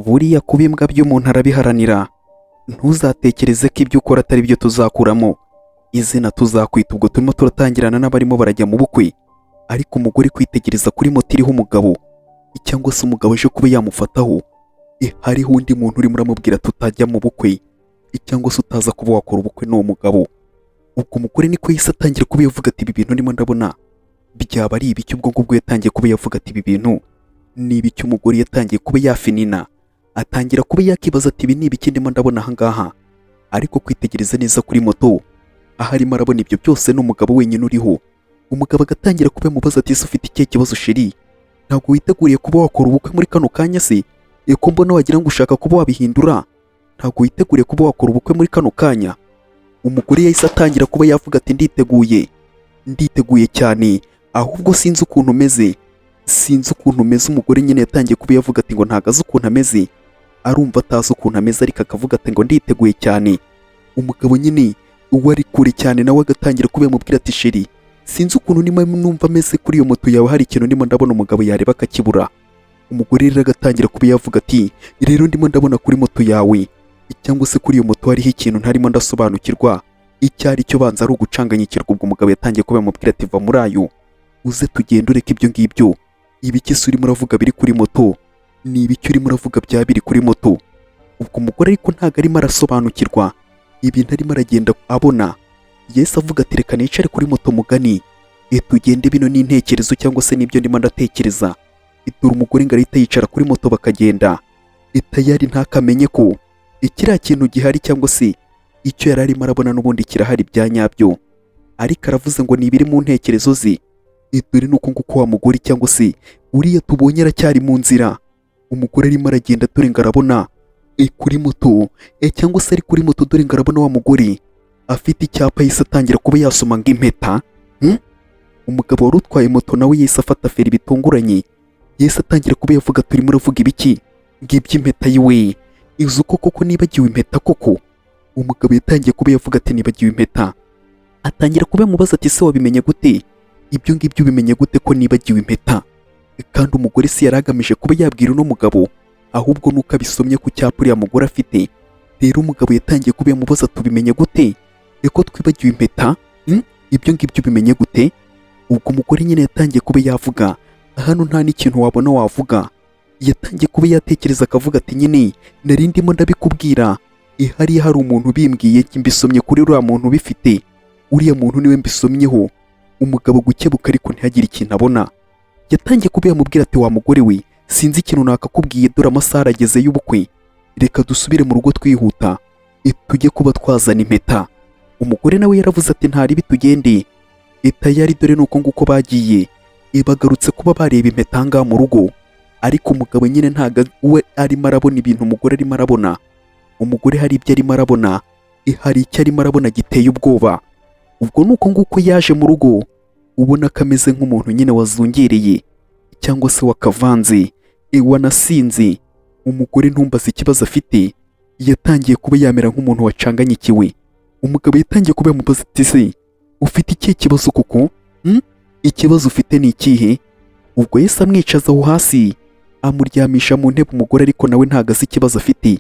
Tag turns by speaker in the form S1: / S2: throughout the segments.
S1: buriya kuba imbwa by'umuntu arabiharanira. Ntuzatekereze ko ibyo ukora atari byo tuzakuramo. Izina tuzakwita ubwo turimo turatangirana n'abarimo barajya mu bukwe, ariko umugore kwitegereza kuri moto iriho umugabo, cyangwa se umugabo aje kuba yamufataho, hariho undi muntu urimo uramubwira tutajya mu bukwe, cyangwa se utaza kuba wakora ubukwe n'uwo mugabo. Ubwo umugore niko yahise atangira kuba yavuga ati ibi bintu ndimo ndabona byaba ari ibiki. Ubwo ngubwo yatangiye kuba yavuga ati ibi bintu ni ibiki. Umugore yatangiye kuba yafinina, atangira kuba yakibaza ati ibi ni ibiki ndimo ndabona ahangaha. Ariko kwitegereza neza kuri moto, aho arimo arabona ibyo byose n'umugabo wenyine uriho. Umugabo agatangira kuba yamubaza ati ese ufite ikihe kibazo sheri? Ntabwo witeguriye kuba wakora ubukwe muri kano kanya se? Ko mbona wagira ngo ushaka kuba wabihindura. Ntabwo witeguriye kuba wakora ubukwe muri kano kanya? Umugore yahise atangira kuba yavuga ati nditeguye cyane, ahubwo sinzi ukuntu umeze. Umugore nyine yatangiye kuba yavuga ati ngo ntago azi ukuntu ameze, arumva atazi ukuntu ameze, ariko akavuga ati ngo nditeguye cyane. Umugabo nyine uwo ari kure cyane nawe agatangira kuba yamubwira ati sheri, sinzi ukuntu nima numva ameze kuri iyo moto yawe, hari ikintu ndimo ndabona umugabo yareba akakibura. Umugore rero agatangira kuba yavuga ati rero ndimo ndabona kuri moto yawe, cyangwa se kuri iyo moto hariho ikintu ntarimo ndasobanukirwa icyo ari cyo, banza ari ugucanganyikirwa. Ubwo umugabo yatangiye kuba yamubwira ati va muri ayo uze tugende ureke ibyo ngibyo. Ibiki se urimo uravuga biri kuri moto? Ni ibiki urimo uravuga bya biri kuri moto? Ubwo umugore ariko ntago arimo arasobanukirwa ibintu arimo aragenda abona. Yesu avuga ati reka nicare kuri moto mugani, tugende, bino ni intekerezo cyangwa se nibyo ndimo ndatekereza. Dore umugore ngo arahita yicara kuri moto bakagenda, tayari ntakamenye ko kiriya kintu gihari, cyangwa se icyo yari arimo arabona n'ubundi kirahari bya nyabyo. Ariko aravuze ngo ni ibiri mu ntekerezo ze. Dore nuko nguko wa mugore cyangwa se uriya tubonye aracyari mu nzira. Umugore arimo aragenda, dore ngo arabona kuri moto, cyangwa se ari kuri moto, dore ngo arabona wa mugore afite icyapa yahise atangira kuba yasoma ngo impeta. Umugabo wari utwaye moto nawe yahise afata feri bitunguranye, yahise atangira kuba yavuga turimo uravuga ibiki ng'iby'impeta yiwe, izi uko koko nibagiwe impeta koko? Umugabo yatangiye kuba yavuga ati nibagiwe impeta. Atangira kuba yamubaza ati se wabimenye gute? Ibyo ngibyo ubimenye gute ko nibagiwe impeta? Kandi umugore si yari agamije kuba yabwira uno mugabo, ahubwo nuko abisomye ku cyapa uriya mugore afite. Rero umugabo yatangiye kuba yamubaza tubimenye gute ko twibagiwe impeta? Ibyo ngibyo ubimenye gute? Ubwo umugore nyine yatangiye kuba yavuga, hano nta n'ikintu wabona wavuga. Yatangiye kuba yatekereza akavuga ati nyine nari ndimo ndabikubwira, hariya hari umuntu ubimbwiye, mbisomye kuri uriya muntu ubifite, uriya muntu niwe mbisomyeho. Umugabo gukebuka ariko ntihagire ikintu abona. Yatangiye kuba yamubwira ati wa mugore we, sinzi ikintu nakakubwiye, dore amasaha arageze y'ubukwe, reka dusubire mu rugo twihuta, tujye kuba twazana impeta. Umugore nawe yaravuze ati ntaribi tugende. Tayari dore nuko nguko bagiye, bagarutse kuba bareba impeta ahangaha mu rugo. Ariko umugabo nyine ntago we arimo arabona ibintu umugore arimo arabona. Umugore hari ibyo arimo arabona, hari icyo arimo arabona giteye ubwoba. Ubwo nuko nguko yaje mu rugo, ubona ko ameze nk'umuntu nyine wazungereye, cyangwa se wakavanze, wanasinze. Umugore ntumbaze ikibazo afite, yatangiye kuba yamera nk'umuntu wacanganyikiwe. Umugabo yatangiye kuba yamubaza ati se ufite ikihe kibazo koko? Ikibazo ufite ni ikihe? Ubwo Yesu amwicaza aho hasi, amuryamisha mu ntebe umugore, ariko nawe ntago azi ikibazo afite.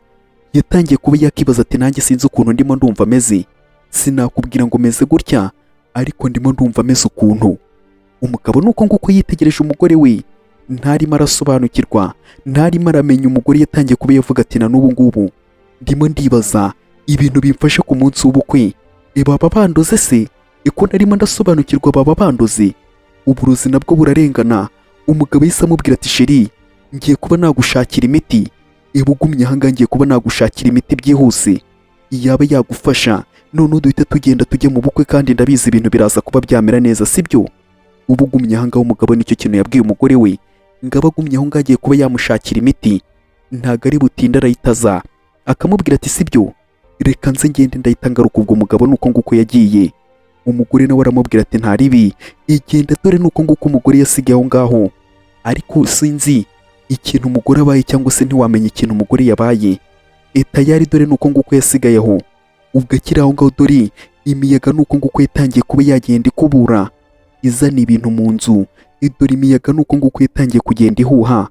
S1: Yatangiye kuba yakibaza ati nanjye sinzi ukuntu ndimo ndumva ameze, sinakubwira ngo meze gutya, ariko ndimo ndumva ameze ukuntu. Umugabo nuko nguko yitegereje umugore we, ntarimo arasobanukirwa, ntarimo aramenya. Umugore yatangiye kuba yavuga ati na n'ubu ngubu ndimo ndibaza ibintu bimfashe ku munsi w'ubukwe, baba bandoze se? Ko narimo ndasobanukirwa baba bandoze? Uburozi nabwo burarengana. Umugabo yahise amubwira ati sheri, ngiye kuba nagushakira imiti, ugumye ahangaha ngiye kuba nagushakira imiti byihuse, yaba yagufasha, none duhita tugenda tujye mu bukwe, kandi ndabizi ibintu biraza kuba byamera neza, sibyo? Ubu ugumye ahangaha. Umugabo nicyo kintu yabwiye umugore we, ngo abagumye aho ngaho agiye kuba yamushakira imiti, ntago ari butinde arayitaza. Akamubwira ati sibyo, reka nze ngende ndahita ngaruka. Ubwo umugabo nuko nguko yagiye. Umugore nawe aramubwira ati ntaribi, igenda. Dore nuko nguko umugore yasigaye aho ngaho, ariko sinzi ikintu umugore abaye, cyangwa se ntiwamenya ikintu umugore yabaye. Tayari dore nuko nguko yasigayeho. Ubwo akiri aho ngaho, dore imiyaga nuko nguko yatangiye kuba yagenda ikubura, izana ibintu mu nzu. Dore imiyaga nuko nguko yatangiye kugenda ihuha,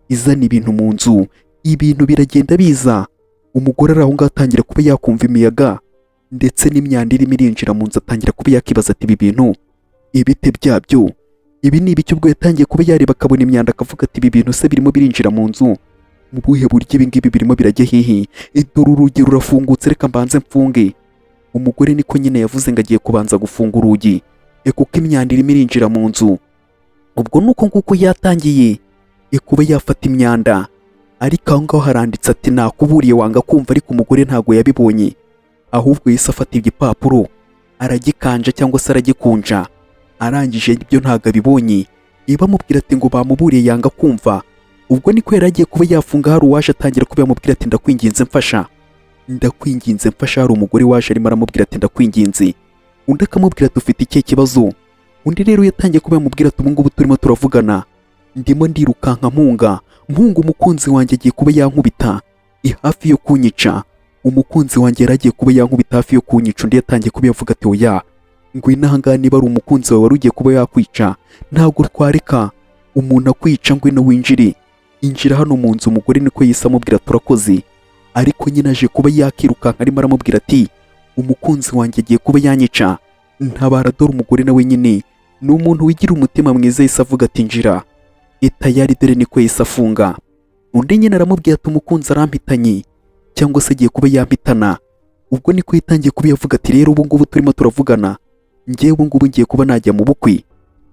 S1: izana ibintu mu nzu, ibintu biragenda biza, umugore ari aho ngaho atangira kuba yakumva imiyaga ndetse n'imyanda irimo irinjira mu nzu, atangira kuba yakibaza ati ibi bintu ibite byabyo, ibi ni ibiki? Ubwo yatangiye kuba yareba akabona imyanda akavuga ati ibi bintu se birimo birinjira mu nzu mu buhe buryo? Ibi ngibi birimo birajya hehe? Dore urugi rurafungutse, reka mbanze mfunge. Umugore niko nyine yavuze ngo agiye kubanza gufunga urugi kuko imyanda irimo irinjira mu nzu. Ubwo nuko nguko yatangiye kuba yafata imyanda, ariko aho ngaho haranditse ati nakuburiye wanga kumva, ariko umugore ntago yabibonye, ahubwo yise afata igipapuro aragikanja cyangwa se aragikunja, arangije ibyo ntago abibonye, bamubwira ati ngo bamuburiye yanga kumva. Ubwo niko yari agiye kuba yafunga, hari uwaje atangira kuba yamubwira ati ndakwinginze mfasha, ndakwinginze mfasha. Hari umugore waje arimo aramubwira ati ndakwinginze, undi akamubwira ati ufite ikihe kibazo? Undi rero yatangiye kuba yamubwira ati ubu ngubu turimo turavugana, ndimo ndirukanka mpunga umukunzi wanjye agiye kuba yankubita hafi yo kunyica. Umukunzi wanjye yari agiye kuba yankubita hafi yo kunyica. Undi yatangiye kuba yavuga ati oya, ngwino aha ngaha, niba ari umukunzi wawe wari ugiye kuba yakwica ntabwo twareka umuntu akwica, ngwino winjire, injira hano mu nzu. Umugore niko yise amubwira turakoze, ariko nyine aje kuba yakirukanka arimo aramubwira ati umukunzi wanjye agiye kuba yanyica, ntabara. Dore umugore nawe nyine ni umuntu wigira umutima mwiza, yise avuga ati njira tayari, dore niko yise afunga. Undi nyine aramubwira ati umukunzi arampitanye cyangwa se agiye kuba yampitana. Ubwo niko yitangiye kuba yavuga ati rero ubu ngubu turimo turavugana, njyewe ubu ngubu ngiye kuba najya mu bukwe,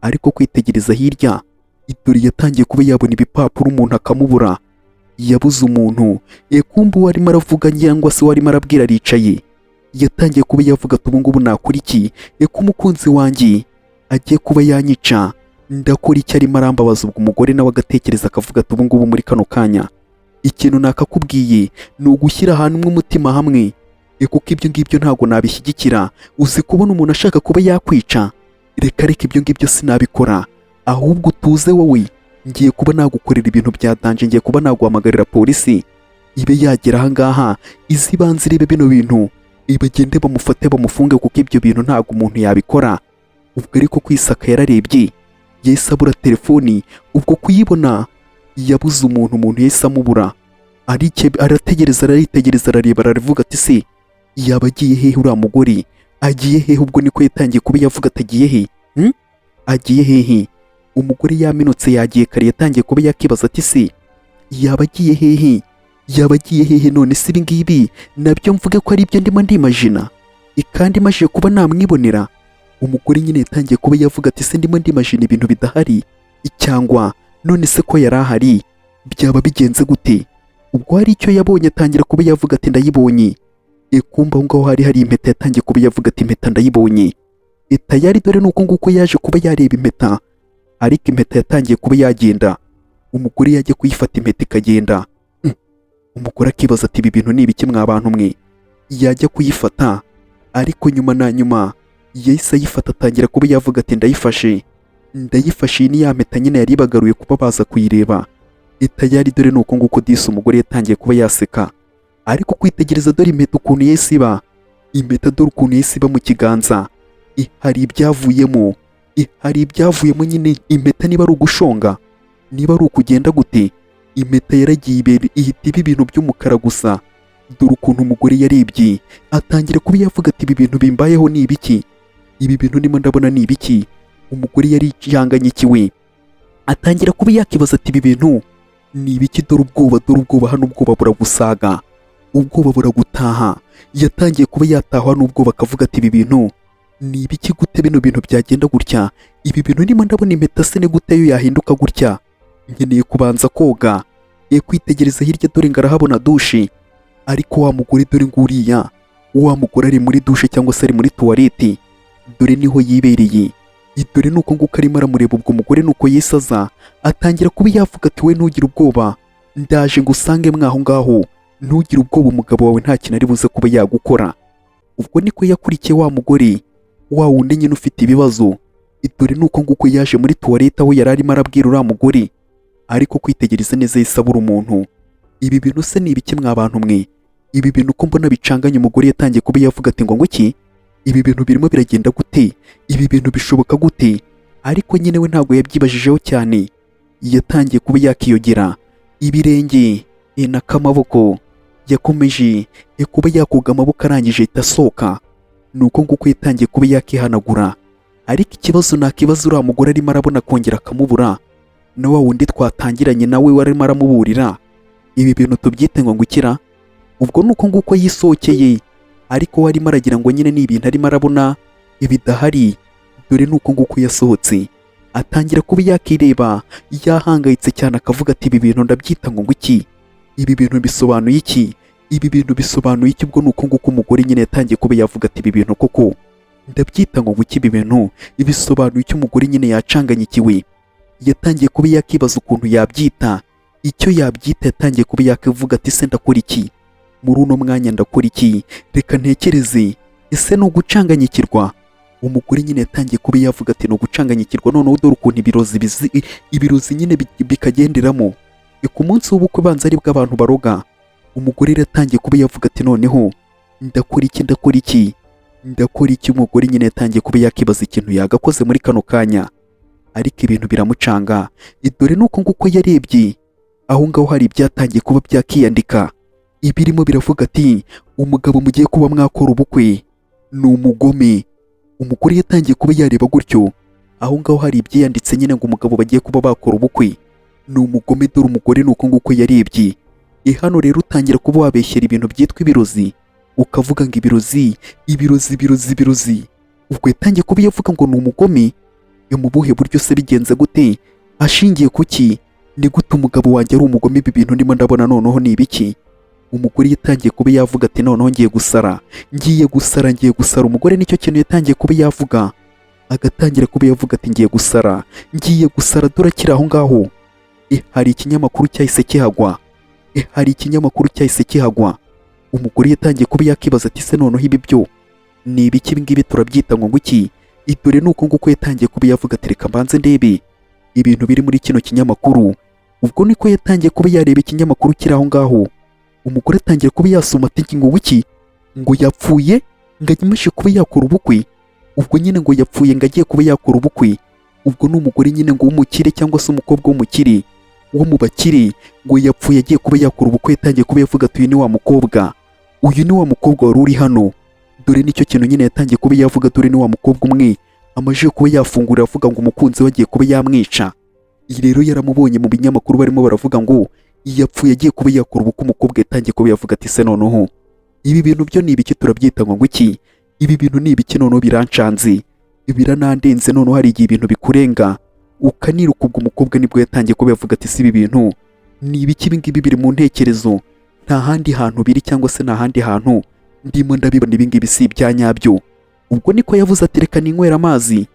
S1: ariko kwitegereza hirya dore yatangiye kuba yabona ibipapuro, umuntu akamubura, yabuze umuntu. Kumbe uwo arimo aravuga cyangwa se uwo arimo arabwira aricaye, yatangiye kuba yavuga ati ubu ngubu nakora iki? Ko umukunzi wanjye agiye kuba yanyica, ndakora iki? Arimo arambabaza. Ubwo umugore nawe agatekereza akavuga ati ubu ngubu muri kano kanya ikintu nakakubwiye ni ugushyira ahantu umutima hamwe, kuko ibyo ngibyo ntabwo nabishyigikira. Uzi kubona umuntu ashaka kuba yakwica, reka ibyo ngibyo sinabikora, ahubwo tuze wowe, ngiye kuba nagukorera ibintu bya danje, ngiye kuba naguhamagarira polisi ibe yagera aha ngaha, izi banze irebe bino bintu, bagende bamufate bamufunge, kuko ibyo bintu ntabwo umuntu yabikora. Ubwo ariko kwisaka yararebye, yahise abura telefoni. Ubwo kuyibona yabuze umuntu yahise amubura, arategereza arareba, aravuga ati se yaba agiye hehe uriya mugore? Agiye hehe? Ubwo niko yatangiye kuba yavuga ati agiye he? Agiye hehe? Umugore yaminutse yagiye kare, yatangiye kuba yakibaza ati se yaba agiye hehe? Yaba agiye hehe? None se ibi ngibi nabyo mvuge ko ari ibyo ndimo ndimajina, kandi maje kuba namwibonera? Umugore nyine yatangiye kuba yavuga ati se ndimo ndimajina ibintu bidahari, cyangwa none se ko yari ahari byaba bigenze gute? Ubwo hari icyo yabonye, atangira kuba yavuga ati ndayibonye. Kumba aho ngaho hari impeta, yatangiye kuba yavuga ati impeta ndayibonye tayari, dore nuko nguko yaje kuba yareba impeta, ariko impeta yatangiye kuba yagenda. Umugore yajya kuyifata impeta ikagenda. Umugore akibaza ati ibi bintu ni ibiki mwa bantu mwe? Yajya kuyifata, ariko nyuma na nyuma yahise ayifata, atangira kuba yavuga ati ndayifashe. Ni ya mpeta nyine yari bagaruye kuba baza kuyireba tayari, dore nuko nguko disi. Umugore yatangiye kuba yaseka, ariko kwitegereza dore impeta ukuntu yahise iba, impeta dore ukuntu yahise iba mu kiganza, hari ibyavuyemo, nyine impeta niba ari ugushonga, niba ari ukugenda gute, impeta yaragiye ihita iba ibintu by'umukara gusa. Dore ukuntu umugore yarebye, atangira kuba yavuga ati ibi bintu bimbayeho ni ibiki? Ibi bintu ndimo ndabona ni ibiki? Umugore yari yanganyikiwe, atangira kuba yakibaza ati ibi bintu ni ibiki? Dore ubwoba hano, ubwoba buragusaga, ubwoba buragutaha. Yatangiye kuba yatahwa n'ubwoba, akavuga ati ibi bintu ni ibiki? Gute bino bintu byagenda gutya? Ibi bintu ndimo ndabona impeta se ni gute yo yahinduka gutya? Nkeneye kubanza koga. Kwitegereza hirya dore ngarahabona dushe, ariko wa mugore dore nguriya, wa mugore ari muri dushe cyangwa se ari muri tuwarete, dore niho yibereye. Dore nuko nguko arimo aramureba. Ubwo umugore nuko yisaza, atangira kuba yavuga ati we ntugire ubwoba, ndaje ngo usange mwaho ngaho, ntugire ubwoba, umugabo wawe nta kintu ari buze kuba yagukora. Ubwo niko yakurikiye wa mugore, wa wundi nyine ufite ibibazo. Dore nuko nguko yaje muri tuwarete aho yari arimo arabwira uriya mugore, ariko kwitegereza neza yahise abura umuntu. Ibi bintu se ni ibiki mwa bantu mwe? Ibi bintu ko mbona bicanganye. Umugore yatangiye kuba yavuga ati ngo iki? Ibi bintu birimo biragenda gute? Ibi bintu bishoboka gute? Ariko nyine we ntabwo yabyibajijeho cyane, yatangiye kuba yakiyogera ibirenge n'akamaboko yakomeje kuba yakoga amaboko arangije ahita asohoka. Nuko nguko yatangiye kuba yakihanagura, ariko ikibazo nakibaza uriya mugore arimo arabona kongera akamubura, na wa wundi twatangiranye nawe warimo aramuburira ibi bintu tubyite ngo ngukira. Ubwo nuko nguko yisohokeye, ariko warimo aragira ngo nyine ni ibintu arimo arabona ibidahari. Dore nuko nguko yasohotse atangira kuba yakireba yahangayitse cyane, akavuga ati ibi bintu ndabyita ngo nguki, ibi bintu bisobanuye iki, ibi bintu bisobanuye iki? Ubwo nuko nguko umugore nyine yatangiye kuba yavuga ati ibi bintu koko ndabyita ngo nguki, ibi bintu ibisobanuye iki? Umugore nyine yacanganyikiwe, yatangiye kuba yakibaza ukuntu yabyita, icyo yabyita. Yatangiye kuba yakivuga ati se ndakora iki muri uno mwanya, ndakora iki, reka ntekereze, ese ni ugucanganyikirwa? Umugore nyine yatangiye kuba yavuga ati ni ugucanganyikirwa. Noneho dore ukuntu ibirozi nyine bikagenderamo. Ku munsi w'ubukwe banza ari bw'abantu baroga, umugore yatangiye kuba yavuga ati noneho ndakora iki, ndakora iki, ndakora iki? Umugore nyine yatangiye kuba yakibaza ikintu yagakoze muri kano kanya, ariko ibintu biramucanga. Dore nuko nguko yarebye aho ngaho hari ibyatangiye kuba byakiyandika, ibirimo biravuga ati umugabo mugiye kuba mwakora ubukwe ni umugome. Umugore yatangiye kuba yareba gutyo, aho ngaho hari ibyiyanditse nyine ngo umugabo bagiye kuba bakora ubukwe ni umugome. Dore umugore nuko nguko yarebye. Hano rero utangira kuba wabeshyera ibintu byitwa ibirozi, ukavuga ngo ibirozi, ibirozi, ibirozi, ibirozi. Ubwo yatangiye kuba yavuga ngo ni umugome. Mu buhe buryo se? Bigenze gute? Ashingiye kuki? Ni gute umugabo wanjye ari umugome? Ibi bintu ndimo ndabona noneho ni ibiki? Umugore yatangiye kuba yavuga ati noneho ngiye gusara, ngiye gusara, ngiye gusara. Umugore nicyo kintu yatangiye kuba yavuga, agatangira kuba yavuga ati ngiye gusara, ngiye gusara. Dore akiri aho ngaho hari ikinyamakuru cyahise kihagwa, hari ikinyamakuru cyahise kihagwa. Umugore yatangiye kuba yakibaza ati se noneho ibi byo ni ibiki? Ibi ngibi turabyita ngo nguki? Dore nuko nguko yatangiye kuba yavuga ati reka mbanze ndebe ibintu biri muri kino kinyamakuru. Ubwo niko yatangiye kuba yareba ikinyamakuru kiri aho ngaho. Umugore atangiye kuba yasoma ati ngo wiki, ngo yapfuye ngo agimishe kuba yakora ubukwe. Ubwo nyine ngo yapfuye ngo agiye kuba yakora ubukwe. Ubwo ni umugore nyine ngo w'umukire cyangwa se umukobwa w'umukire wo mu bakire, ngo yapfuye agiye kuba yakora ubukwe. Yatangiye kuba yavuga ati uyu ni wa mukobwa, uyu ni wa mukobwa wari uri hano. Dore nicyo kintu nyine yatangiye kuba yavuga. Dore ni wa mukobwa umwe amajije kuba yafungura avuga ngo umukunzi we agiye kuba yamwica. Iyi rero yaramubonye mu binyamakuru barimo baravuga ngo yapfuye agiye kuba yakora ubukwe. Umukobwa yatangiye kuba yavuga ati se noneho ibi bintu byo ni ibiki? Turabyita ngo nguki, ibi bintu ni ibiki? Noneho birancanze, biranandenze. Noneho hari igihe ibintu bikurenga ukaniruka. Ubwo umukobwa nibwo yatangiye kuba yavuga ati si ibi bintu ni ibiki? Ibi ngibi biri mu ntekerezo, nta handi hantu biri, cyangwa se nta handi hantu ndimo ndabibona. Ibi ngibi si ibya nyabyo. Ubwo niko yavuze ati reka ninywera amazi,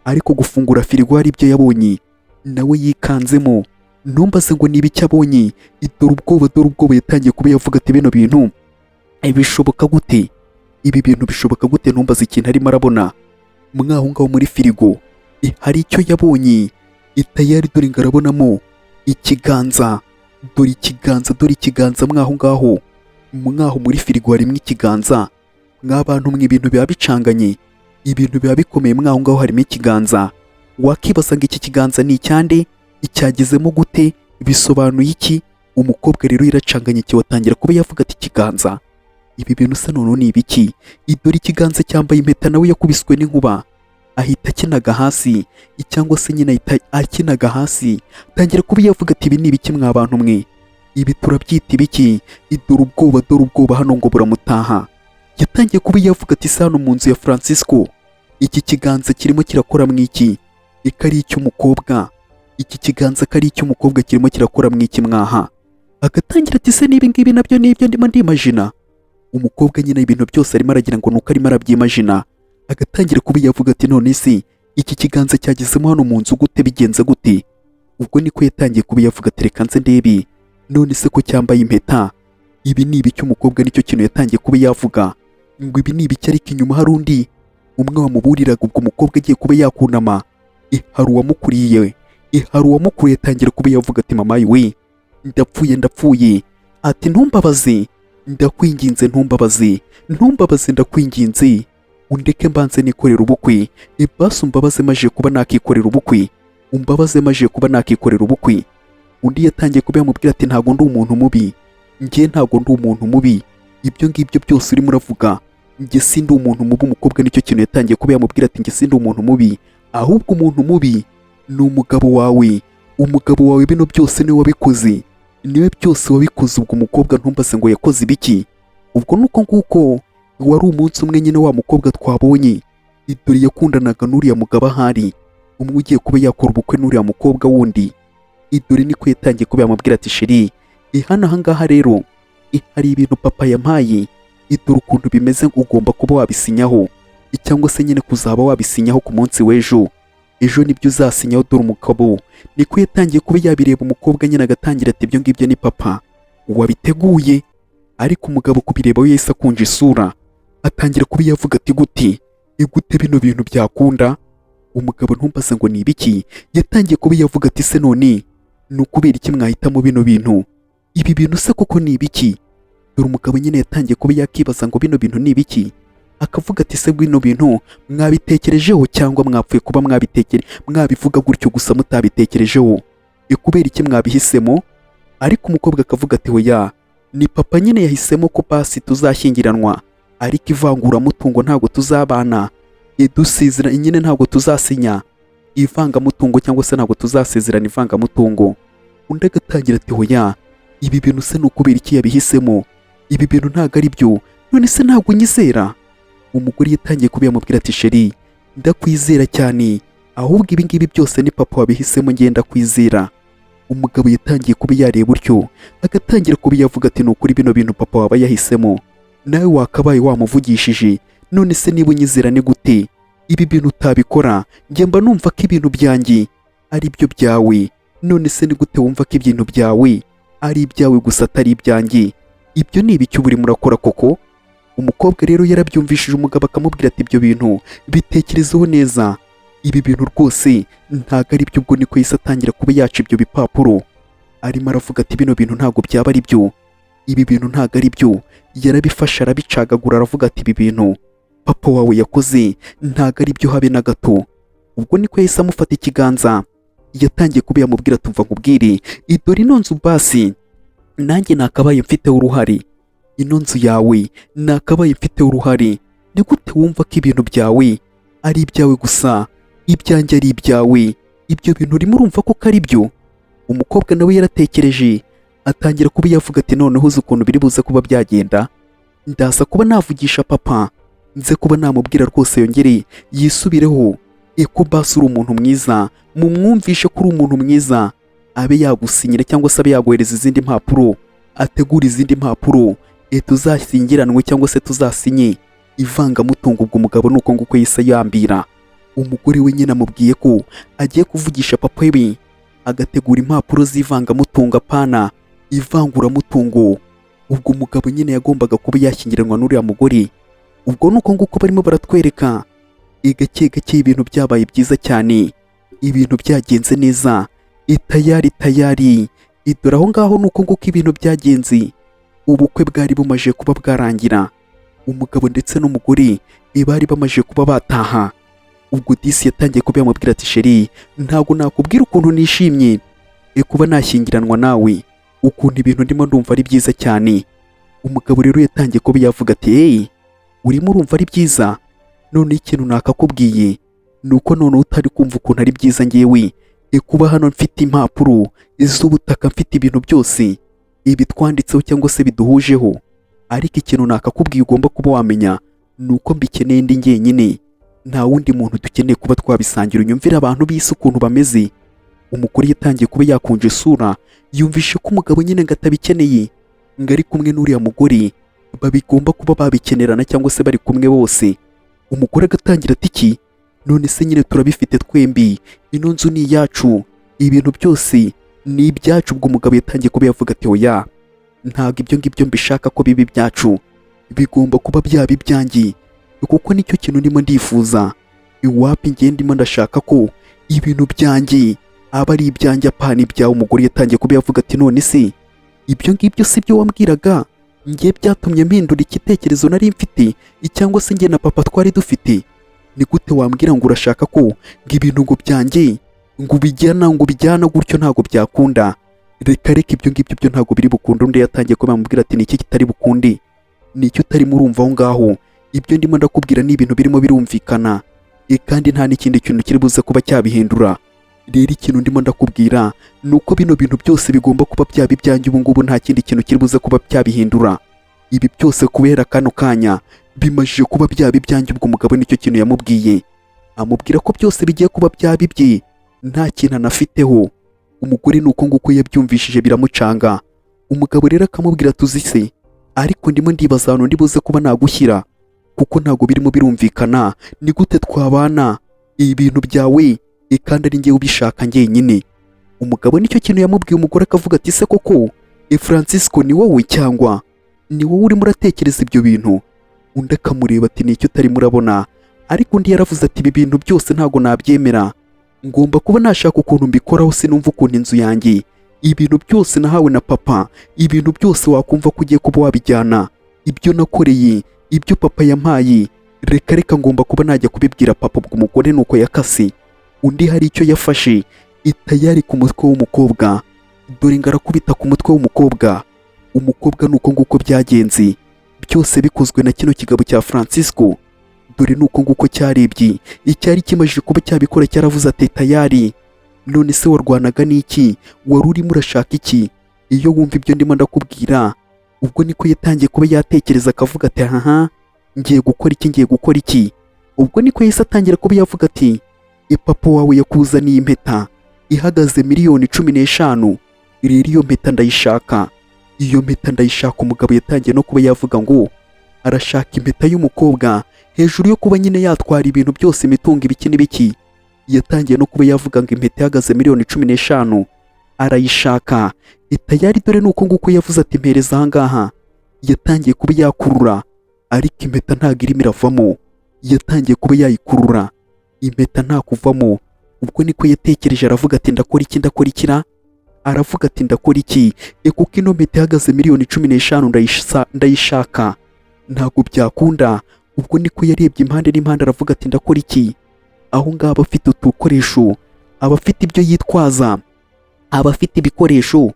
S1: ariko gufungura firigo hari ibyo yabonye nawe yikanzemo. Ntumbaze ngo ni ibiki abonye. Dore ubwoba, dore ubwoba. Yatangiye kuba yavuga ati bino bintu bishoboka gute? Ibi bintu bishoboka gute? Ntumbaze ikintu arimo arabona mwaho ngaho muri firigo. Hari icyo yabonye tayari. Dore ngo arabonamo ikiganza. Dore ikiganza, dore ikiganza mwaho ngaho, mwaho muri firigo harimo ikiganza. Mw'abantu mwe ibintu biba bicanganye, ibintu biba bikomeye. Mwaho ngaho harimo ikiganza. Wakibaza ngo iki kiganza ni icyande, icyagezemo gute, bisobanuye iki? Umukobwa rero yaracanganyikiwe, atangira kuba yavuga ati ikiganza, ibi bintu se noneho ni ibiki? Dore ikiganza cyambaye impeta. Nawe yakubiswe n'inkuba ahita akinaga hasi, cyangwa se nyine ahita akinaga hasi. Atangira kuba yavuga ati ibi ni ibiki mw'abantu mwe, ibi turabyita ibiki? Dore ubwoba, dore ubwoba. Hano ngo buramutaha. Yatangiye kuba yavuga ati se hano mu nzu ya Francisco iki kiganza kirimo kirakora mw'iki? Ari icy'umukobwa, iki kiganza kari icy'umukobwa kirimo kirakora mw'iki mwaha? Agatangira ati se n'ibi ngibi nabyo nibyo ndimo ndimajina. Umukobwa nyine ibintu byose arimo aragira ngo nuko arimo arabyimajina. Agatangira kuba yavuga ati none se iki kiganza cyagezemo hano mu nzu gute, bigenze gute? Ubwo niko yatangiye kuba yavuga ati reka nze ndebe, none se ko cyambaye impeta, ibi ni ibiki? Umukobwa nicyo kintu yatangiye kuba yavuga ngo ibi ni ibiki? Ariko inyuma hari undi umwe wamuburiraga. Ubwo umukobwa agiye kuba yakunama, hari uwamukuriye, hari uwamukuriye. Atangira kuba yavuga ati mama we, ndapfuye, ndapfuye. Ati ntumbabaze, ndakwinginze, ntumbabaze, ntumbabaze, ndakwinginze, undeke mbanze nikorera ubukwe. Basi umbabaze maje kuba nakikorera ubukwe, umbabaze maje kuba nakikorera ubukwe. Undi yatangiye kuba yamubwira ati ntago ndi umuntu mubi, njye ntago ndi umuntu mubi, ibyo ngibyo byose urimo uravuga, njye sindi umuntu mubi. Umukobwa nicyo kintu yatangiye kuba yamubwira ati njye sindi umuntu mubi, ahubwo umuntu mubi ni umugabo wawe. Umugabo wawe bino byose niwe wabikoze, niwe byose wabikoze. Ubwo umukobwa ntumbaze ngo yakoze ibiki. Ubwo nuko nguko wari umunsi umwe nyine wa mukobwa twabonye dore yakundanaga n'uriya mugabo ahari, umwe ugiye kuba yakora ubukwe n'uriya mukobwa wundi. Dore niko yatangiye kuba yamubwira ati sheri, hano ahangaha rero hari ibintu papa yampaye, dore ukuntu bimeze, ugomba kuba wabisinyaho cyangwa se nyine kuzaba wabisinyaho ku munsi w'ejo. Ejo nibyo uzasinyaho. Dore umugabo niko yatangiye kuba yabireba, umukobwa nyine agatangira ati ibyo ngibyo ni papa wabiteguye. Ariko umugabo kubireba we yahise akunja isura, atangira kuba yavuga ati gute bino bintu byakunda. Umugabo ntumbaze ngo ni ibiki, yatangiye kuba yavuga ati se none ni ukubera iki mwahitamo bino bintu, ibi bintu se koko ni ibiki. Dore umugabo nyine yatangiye kuba yakibaza ngo bino bintu ni ibiki, akavuga ati se bino bintu mwabitekerejeho cyangwa mwapfuye kuba mwabivuga gutyo gusa mutabitekerejeho, kubera iki mwabihisemo. Ariko umukobwa akavuga ati hoya, ni papa nyine yahisemo ko basi tuzashyingiranwa, ariko ivanguramutungo ntabwo tuzabana, dusezerana nyine ntabwo tuzasinya ivangamutungo cyangwa se ntabwo tuzasezerana ivangamutungo. Undi agatangira ati hoya, ibi bintu se ni ukubera iki yabihisemo, ibi bintu ntabwo ari byo, none se ntabwo nyizera. Umugore yatangiye kuba yamubwira ati sheri, ndakwizera cyane, ahubwo ibi ngibi byose ni papa wabihisemo, ngenda kwizera. Umugabo yatangiye kuba yareba utyo, agatangira kuba yavuga ati ni ukuri bino bintu papa waba yahisemo, nawe wakabaye wamuvugishije. None se niba unyizera ni gute ibi bintu utabikora? Njye mba numva ko ibintu byanjye ari byo byawe, none se ni gute wumva ko ibintu byawe ari ibyawe gusa atari ibyanjye? Ibyo ni ibiki buri murakora koko? Umukobwa rero yarabyumvishije, umugabo akamubwira ati ibyo bintu bitekerezeho neza, ibi bintu rwose ntago ari byo. Ubwo niko yahise atangira kuba yaca ibyo bipapuro, arimo aravuga ati bino bintu ntago byaba ari byo, ibi bintu ntago ari byo. Yarabifashe arabicagagura, aravuga ati ibi bintu papa wawe yakoze ntago ari byo habe na gato. Ubwo niko yahise amufata ikiganza, yatangiye kuba yamubwira tumva nkubwire, dore ino nzu basi nanjye nakabaye mfiteho uruhare, ino nzu yawe nakabaye mfiteho uruhare. Ni gute wumva ko ibintu byawe ari ibyawe gusa, ibyanjye ari ibyawe? Ibyo bintu urimo urumva ko ari byo? Umukobwa nawe yaratekereje, atangira kuba yavuga ati noneho uzi ukuntu biri buze kuba byagenda, ndaza kuba navugisha papa, nze kuba namubwira rwose yongere yisubireho, ko basi uri umuntu mwiza, mumwumvishe ko uri umuntu mwiza, abe yagusinyira cyangwa se abe yaguhereza izindi mpapuro, ategura izindi mpapuro, tuzashyingiranwe cyangwa se tuzasinye ivangamutungo. Ubwo umugabo nuko nguko yahise yambira. Umugore we nyine amubwiye ko agiye kuvugisha papa we, agategura impapuro z'ivangamutungo apana ivanguramutungo. Ubwo umugabo nyine yagombaga kuba yashyingiranwa n'uriya mugore. Ubwo nuko nguko barimo baratwereka gake gake ibintu byabaye byiza cyane, ibintu byagenze neza, tayari. Dore aho ngaho nuko nguko ibintu byagenze. Ubukwe bwari bumaje kuba bwarangira, umugabo ndetse n'umugore bari bamaje kuba bataha. Ubwo disi yatangiye kuba yamubwira ati sheri, ntabwo nakubwira ukuntu nishimye kuba nashyingiranwa nawe, ukuntu ibintu ndimo ndumva ari byiza cyane. Umugabo rero yatangiye kuba yavuga ati hey, urimo urumva ari byiza? None ikintu nakakubwiye nuko none utari kumva ukuntu ari byiza ngewe kuba hano mfite impapuro z'ubutaka, mfite ibintu byose ibi twanditseho cyangwa se biduhujeho. Ariko ikintu nakakubwiye ugomba kuba wamenya nuko mbikeneye ndi njyenyine, nta wundi muntu dukeneye kuba twabisangira. Unyumvira abantu b'isi ukuntu bameze. Umugore yatangiye kuba yakunje isura, yumvishe ko umugabo nyine ngo atabikeneye, ngo ari kumwe n'uriya mugore babigomba kuba babikenerana cyangwa se bari kumwe bose. Umugore agatangira ati iki, none se nyine turabifite twembi, ino nzu ni iyacu, ibintu byose ni ibyacu. Ubwo umugabo yatangiye kuba yavuga ati oya, ntabwo ibyo ngibyo mbishaka ko bibi byacu, bigomba kuba byaba ibyanjye, kuko nicyo kintu ndimo ndifuza. Iwapi ngiye ndimo ndashaka ko ibintu byanjye aba ari ibyanjye apana ibyawe. Umugore yatangiye kuba yavuga ati none se ibyo ngibyo si byo wambwiraga, ngiye byatumye mpindura igitekerezo nari mfite, cyangwa se ngiye na papa twari dufite. Ni gute wambwira ngo urashaka ko ngo ibintu ngo byanjye ngo bijyana gutyo? Ntabwo byakunda. reka ibyo ngibyo byo ntabwo biri bukunde. Undi yatangiye kuba yamubwira ati niki kitari bukundi, nicyo utarimo urumva aho ngaho, ibyo ndimo ndakubwira ni ibintu birimo birumvikana, kandi nta n'ikindi kintu kiri buze kuba cyabihindura. Rero ikintu ndimo ndakubwira ni uko bino bintu byose bigomba kuba byaba ibyanjye ubu ngubu, nta kindi kintu kiri buze kuba byabihindura. Ibi byose kubera kano kanya bimajije kuba byaba ibyanjye. Ubwo umugabo nicyo kintu yamubwiye, amubwira ko byose bigiye kuba byaba ibye, nta kintu anafiteho. Umugore ni uko nguko yabyumvishije biramucanga. Umugabo rero akamubwira tuzi se, ariko ndimo ndibaza ahantu ndi buze kuba nagushyira, kuko ntabwo birimo birumvikana. Ni gute twabana ibintu byawe kandi ari njyewe ubishaka njyenyine? Umugabo nicyo kintu yamubwiye. Umugore akavuga ati se koko Francisco ni wowe cyangwa ni wowe urimo uratekereza ibyo bintu? Undi akamureba ati nicyo utarimo urabona. Ariko undi yaravuze ati ibi bintu byose ntabwo nabyemera, ngomba kuba nashaka ukuntu mbikoraho. Sinumva ukuntu inzu yanjye, ibintu byose nahawe na papa, ibintu byose wakumva ko ugiye kuba wabijyana, ibyo nakoreye, ibyo papa yampaye, reka ngomba kuba najya kubibwira papa. Ubwo umugore nuko yakase. Undi hari icyo yafashe itayari ku mutwe w'umukobwa, dore ngarakubita ku mutwe w'umukobwa. Umukobwa nuko nguko byagenze, byose bikozwe na kino kigabo cya Francisco. Dore nuko nguko cyarebye, icyari kimajije kuba cyabikora cyaravuze ati tayari. None se warwanaga n'iki? Wari urimo urashaka iki? Iyo wumva ibyo ndimo ndakubwira, ubwo niko yatangiye kuba yatekereza akavuga ati aha, ngiye gukora iki. Ubwo niko yahise atangira kuba yavuga ati papa wawe yakuzaniye impeta ihagaze miliyoni 15. Rero iyo mpeta ndayishaka, iyo mpeta ndayishaka. Umugabo yatangiye no kuba yavuga ngo arashaka impeta y'umukobwa, hejuru yo kuba nyine yatwara ibintu byose, imitungo ibiki n'ibiki. Yatangiye no kuba yavuga ngo impeta ihagaze miliyoni 15 arayishaka itayari. Dore nuko nguko yavuze ati mpereza aha ngaha. Yatangiye kuba yakurura, ariko impeta ntabwo irimo iravamo. Yatangiye kuba yayikurura, impeta nta kuvamo. Ubwo niko yatekereje aravuga ati ndakora iki? Aravuga ati ndakora iki? Kuko ino mpeta ihagaze miliyoni 15 ndayishaka, ntabwo byakunda. Ubwo niko yarebye impande n'impande aravuga ati ndakora iki? Aho ngabo afite utukoresho, abafite ibyo yitwaza, abafite ibikoresho.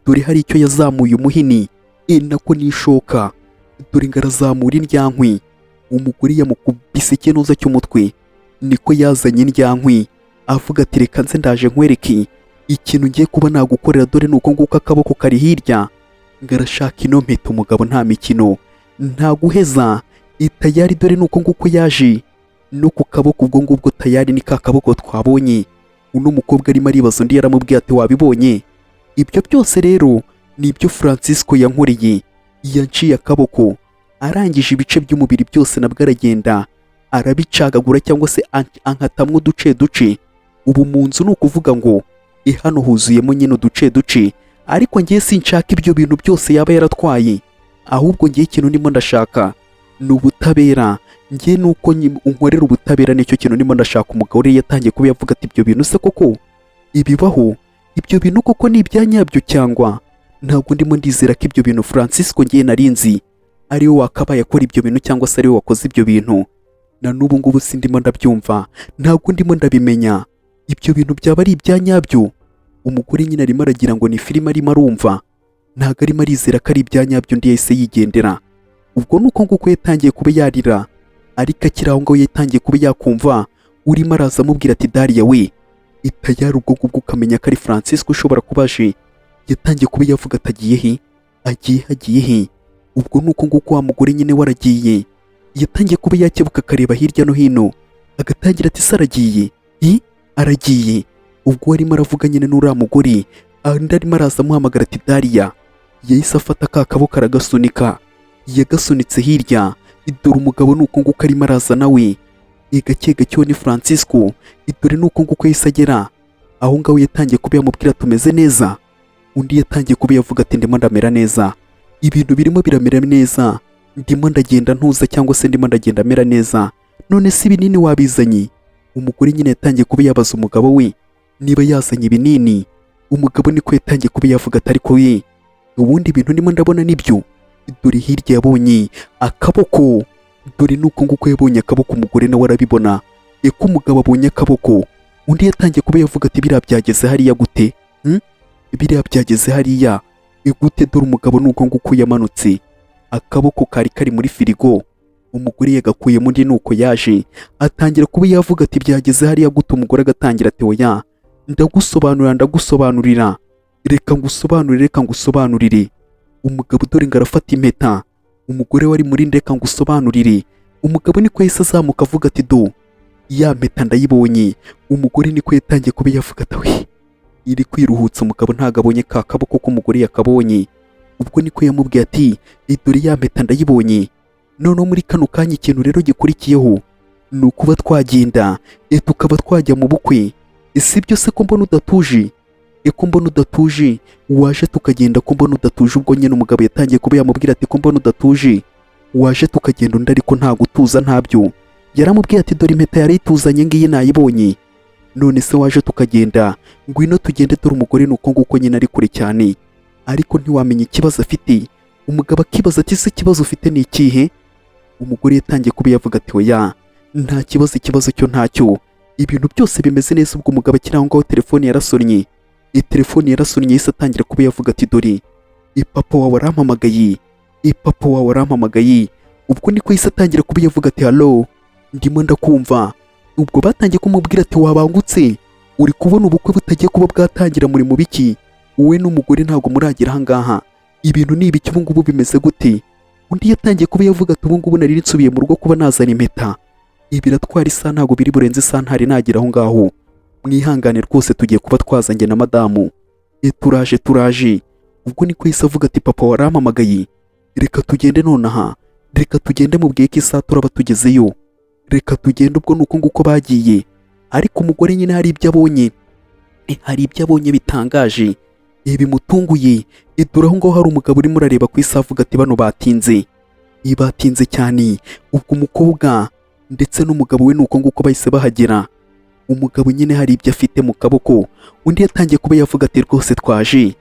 S1: Dore hari icyo yazamuye umuhini, nako nishoka. Dore ngarazamura indyankwi. Umugore yamukubise ikinuza cy'umutwe, niko yazanye indyankwi avuga ati reka nze ndaje nkwereke ikintu ngiye kuba nagukorera. Dore nuko nguko akaboko kari hirya, ngarashaka ino mpeta. Umugabo nta mikino, nta guheza, itayari. Dore nuko nguko yaje no ku kaboko. Ubwo ngubwo tayari ni ka kaboko twabonye. Uno mukobwa arimo aribaza, undi yaramubwiye ati wabibonye? Ibyo byose rero ni ibyo Francisco yankoreye. Yanciye akaboko, arangije ibice by'umubiri byose nabwo aragenda arabicagagura, cyangwa se ankatamwo duce. Ubu mu nzu ni ukuvuga ngo hano huzuyemo nyine uduce. Ariko ngiye sinshaka ibyo bintu byose yaba yaratwaye, ahubwo ngiye ikintu ndimo ndashaka ni ubutabera. Ngiye nuko unkorera ubutabera, nicyo kintu ndimo ndashaka. Umugabo rero yatangiye kuba yavuga ati ibyo bintu se koko ibibaho? Ibyo bintu koko ni ibyanyabyo cyangwa? Ntabwo ndimo ndizera ko ibyo bintu Francisco ngiye narinzi ari we wakabaye akora ibyo bintu, cyangwa se ari we wakoze ibyo bintu. Na n'ubu ngubu sindimo ndabyumva, ntabwo ndimo ndabimenya. Ibyo bintu byaba ari ibyanyabyo? Umugore nyine arimo aragira ngo ni filime arimo arumva, ntabwo arimo arizera ko ari ibyanyabyo. Undi yahise yigendera. Ubwo nuko nguko yatangiye kuba yarira, ariko akiri aho ngaho yatangiye kuba yakumva urimo araza amubwira ati Daria we, itayari. Ubwo ngubwo ukamenya ko ari Francisco ushobora kuba aje. Yatangiye kuba yavuga ati agiye he? Ubwo nuko nguko wa mugore nyine waragiye. Yatangiye kuba yakebuka akareba hirya no hino, agatangira ati se aragiye? Aragiye. Ubwo arimo aravuga nyine n'uriya mugore, andi arimo araza amuhamagara ati Daria. Yahise afata ka kaboko aragasunika, yagasunitse hirya. Dore umugabo nuko nguko arimo araza nawe, gake ni Francisco. Dore nuko nguko yahise agera aho ngaho. Yatangiye kuba yamubwira tumeze neza. Undi yatangiye kuba yavuga ati ndimo ndamera neza, ibintu birimo biramera neza, ndimo ndagenda ntuza, cyangwa se ndimo ndagenda mera neza. None si ibinini wabizanye? Umugore nyine yatangiye kuba yabaza umugabo we niba yazanye ibinini. Umugabo niko yatangiye kuba yavuga ati ariko ye, ubundi ibintu ndimo ndabona nibyo. Dore hirya yabonye akaboko. Dore nuko nguko yabonye akaboko. Umugore nawe arabibona, ko umugabo abonye akaboko. Undi yatangiye kuba yavuga ati biriya byageze hariya gute? biriya byageze hariya, gute dore umugabo nuko nguko yamanutse, akaboko kari kari muri firigo, umugore yagakuyemo undi nuko yaje atangira kuba yavuga ati byageze hariya gute, umugore agatangira ati oya ndagusobanurira, reka ngusobanurire, umugabo dore ngo arafata impeta, umugore wari muri ndeka ngusobanurire, umugabo niko yahise azamuka avuga ati do ya mpeta ndayibonye, umugore niko yatangiye kuba yavuga ati we iri kwiruhutsa, umugabo ntago abonye ka kaboko k'umugore yakabonye, ubwo niko yamubwiye ati dore ya mpeta ndayibonye, noneho muri kano kanya ikintu rero gikurikiyeho ni ukuba twagenda tukaba twajya mu bukwe, si byo se ko mbona udatuje, ko mbona udatuje, waje tukagenda ko mbona udatuje, ubwo nyine umugabo yatangiye kuba yamubwira ati ko mbona udatuje, waje tukagenda, undi ariko nta gutuza ntabyo, yaramubwiye ati dore impeta yari ituzanye ngiyi nayibonye, none se waje tukagenda, ngwino tugende, dore umugore nuko nguko nyine ari kure cyane, ariko ntiwamenya ikibazo afite, umugabo akibaza ati se ikibazo ufite ni ikihe, umugore yatangiye kuba yavuga ati oya nta kibazo, ikibazo cyo ntacyo, ibintu byose bimeze neza, ubwo umugabo akiri aho ngaho telefone yarasonnye, yahise atangira kuba yavuga ati dore papa wawe arampamagaye, ubwo niko yahise atangira kuba yavuga ati halo ndimo ndakumva, ubwo batangiye kumubwira ati wabangutse, uri kubona ubukwe butagiye kuba bwatangira, muri mu biki, wowe n'umugore ntabwo muragera aha ngaha, ibintu ni ibiki ubu ngubu bimeze gute, undi yatangiye kuba yavuga ati ubu ngubu nari nsubiye mu rugo kuba nazana impeta, biratwara isaha ntabwo biri burenze isaha ntari nagera aho ngaho, mwihangane rwose tugiye kuba twazanye na madamu, turaje, ubwo niko yahise avuga ati papa warampamagaye, reka tugende nonaha, reka tugende mubwiye ko isaha turaba tugezeyo, reka tugende, ubwo nuko nguko bagiye, ariko umugore nyine hari ibyo abonye bitangaje, bimutunguye, dore aho ngaho hari umugabo urimo urareba ku isaha avuga ati bano batinze cyane, ubwo umukobwa ndetse n'umugabo we nuko nguko bahise bahagera, umugabo nyine hari ibyo afite mu kaboko, undi yatangiye kuba yavuga ati rwose twaje,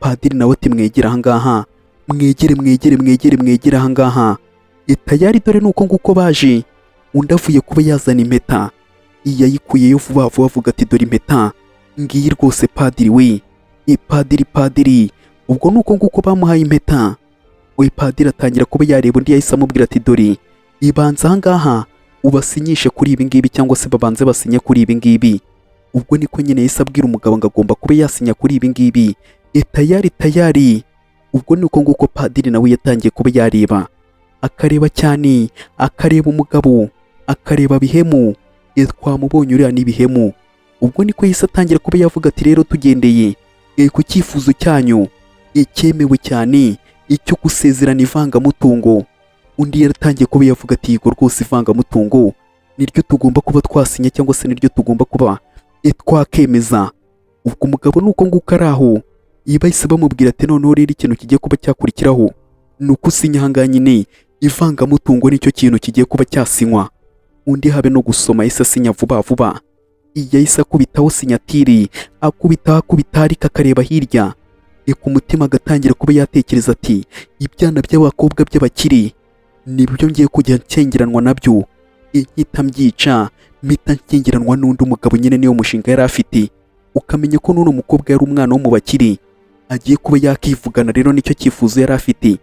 S1: padiri nawe ati mwegere aha ngaha, mwegere aha ngaha, tayari dore nuko nguko baje, undi avuye kuba yazana impeta, yayikuyeyo vuba vuba avuga ati dore impeta ngiyi rwose padiri we, padiri, ubwo nuko nguko bamuhaye impeta, padiri atangira kuba yareba, undi yahise amubwira ati dore ibanza aha ngaha ubasinyishe kuri ibi ngibi, cyangwa se babanze basinye kuri ibi ngibi, ubwo niko nyine yahise abwira umugabo ngo agomba kuba yasinya kuri ibi ngibi, tayari, ubwo nuko nguko padiri nawe yatangiye kuba yareba, akareba cyane, akareba umugabo, akareba bihemu, twamubonye uriya n'ibihemu, ubwo niko yahise atangira kuba yavuga ati rero tugendeye ku cyifuzo cyanyu cyemewe cyane icyo gusezerana ivangamutungo, undi yaratangiye kuba yavuga ati yego rwose ivangamutungo niryo tugomba kuba twasinya, cyangwa se niryo tugomba kuba twakemeza, ubwo umugabo nuko nguko ari aho, bahise bamubwira ati noneho rero ikintu kigiye kuba cyakurikiraho ni uko usinya aha ngaha nyine, ivangamutungo nicyo kintu kigiye kuba cyasinywa, undi habe no gusoma yahise asinya vuba, yahise akubitaho sinyatiri, akubita ariko akareba hirya, ku mutima agatangira kuba yatekereza ati ibyana by'abakobwa by'abakire nibyo ngiye kujya ncengeranwa nabyo, nkita mbyica, mpita ncengeranwa n'undi umugabo, nyine niyo mushinga yari afite, ukamenya ko n'uno mukobwa yari umwana wo mu bakire, agiye kuba yakivugana, rero nicyo cyifuzo yari afite.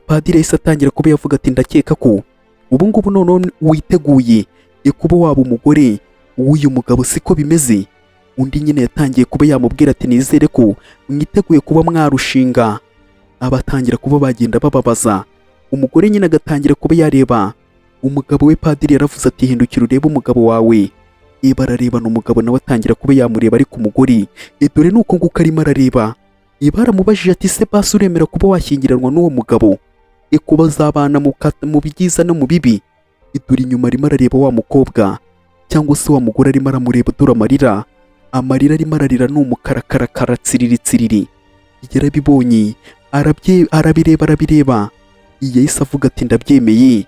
S1: Padiri yahise atangira kuba yavuga ati ndakeka ko ubu ngubu noneho witeguye kuba waba umugore w'uyu mugabo, siko bimeze, undi nyine yatangiye kuba yamubwira ati nizere ko mwiteguye kuba mwarushinga, abatangira kuba bagenda bababaza, umugore nyine agatangira kuba yareba umugabo we, padiri yaravuze ati hindukira urebe umugabo wawe, bararebana, umugabo nawe atangira kuba yamureba, ariko umugore dore nuko nguko arimo arareba, baramubajije ati se basi uremera kuba washyingiranwa n'uwo mugabo, kuba bazabana mu byiza no mu bibi, dore inyuma arimo arareba wa mukobwa cyangwa se wa mugore arimo aramureba, dore amarira arimo ararira, ni umukara tsiriri, yarabibonye arabireba, yahise avuga ati ndabyemeye,